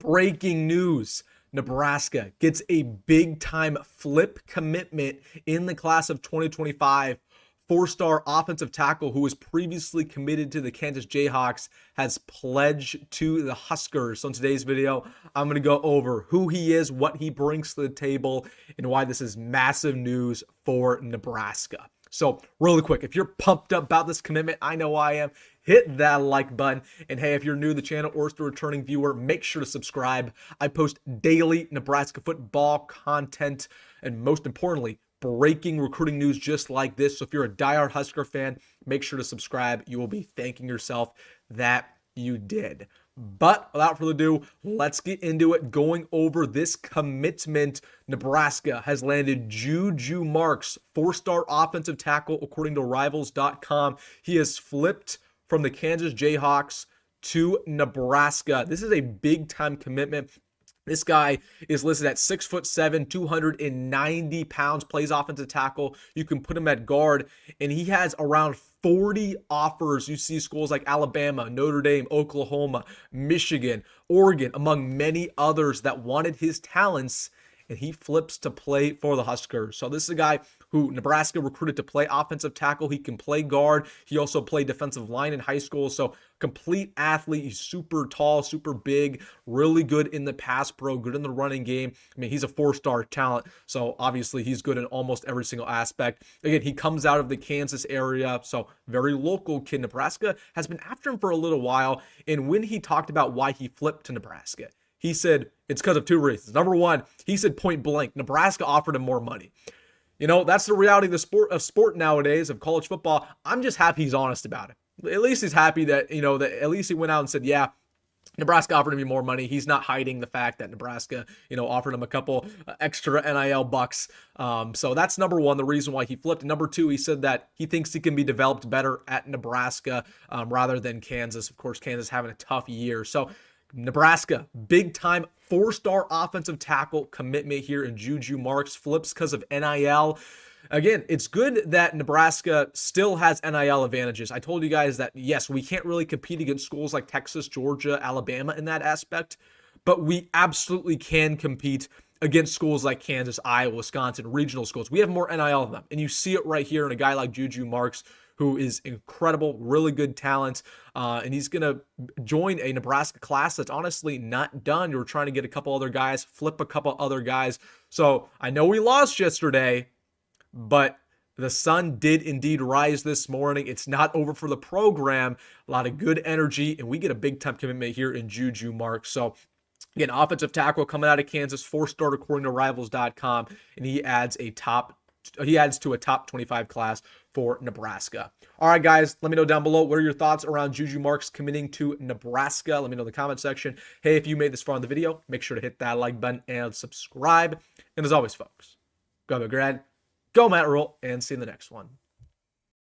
Breaking news. Nebraska gets a big-time flip commitment in the class of 2025. Four-star offensive tackle who was previously committed to the Kansas Jayhawks has pledged to the Huskers. So in today's video, I'm going to go over who he is, what he brings to the table, and why this is massive news for Nebraska. So really quick, if you're pumped up about this commitment, I know I am, hit that like button. And hey, if you're new to the channel or still a returning viewer, make sure to subscribe. I post daily Nebraska football content and most importantly, breaking recruiting news just like this. So if you're a diehard Husker fan, make sure to subscribe. You will be thanking yourself that you did. But without further ado, let's get into it. Going over this commitment, Nebraska has landed JuJu Marks, four-star offensive tackle, according to Rivals.com. He has flipped from the Kansas Jayhawks to Nebraska. This is a big-time commitment. This guy is listed at 6'7", 290 pounds, plays offensive tackle. You can put him at guard, and he has around 40 offers. You see schools like Alabama, Notre Dame, Oklahoma, Michigan, Oregon, among many others that wanted his talents, and he flips to play for the Huskers. So this is a guy who Nebraska recruited to play offensive tackle. He can play guard. He also played defensive line in high school. So complete athlete. He's super tall, super big, really good in the pass pro, good in the running game. I mean, he's a four-star talent. So obviously he's good in almost every single aspect. Again, he comes out of the Kansas area. So very local kid. Nebraska has been after him for a little while. And when he talked about why he flipped to Nebraska, he said it's because of two reasons. Number one, he said point blank, Nebraska offered him more money. You know, that's the reality of sport nowadays, of college football. I'm just happy he's honest about it. At least he's happy that, you know, that at least he went out and said, yeah, Nebraska offered me more money. He's not hiding the fact that Nebraska, you know, offered him a couple extra NIL bucks. So that's number one, the reason why he flipped. And number two, he said that he thinks he can be developed better at Nebraska rather than Kansas. Of course, Kansas having a tough year. So Nebraska, big time four-star offensive tackle commitment here in JuJu Marks, flips because of NIL. Again, it's good that Nebraska still has NIL advantages. I told you guys that, yes, we can't really compete against schools like Texas, Georgia, Alabama in that aspect, but we absolutely can compete against schools like Kansas, Iowa, Wisconsin, regional schools. We have more NIL than them, and you see it right here in a guy like JuJu Marks, who is incredible, really good talent, and he's going to join a Nebraska class that's honestly not done. You're trying to get a couple other guys, flip a couple other guys. So I know we lost yesterday, but the sun did indeed rise this morning. It's not over for the program. A lot of good energy, and we get a big-time commitment here in JuJu Marks. So again, offensive tackle coming out of Kansas, four-star according to Rivals.com, and he adds to a top 25 class for Nebraska. All right, guys, let me know down below, what are your thoughts around JuJu Marks committing to Nebraska? Let me know in the comment section. Hey, if you made this far in the video, make sure to hit that like button and subscribe. And as always, folks, go have a grad, go Matt Rhule, and see you in the next one.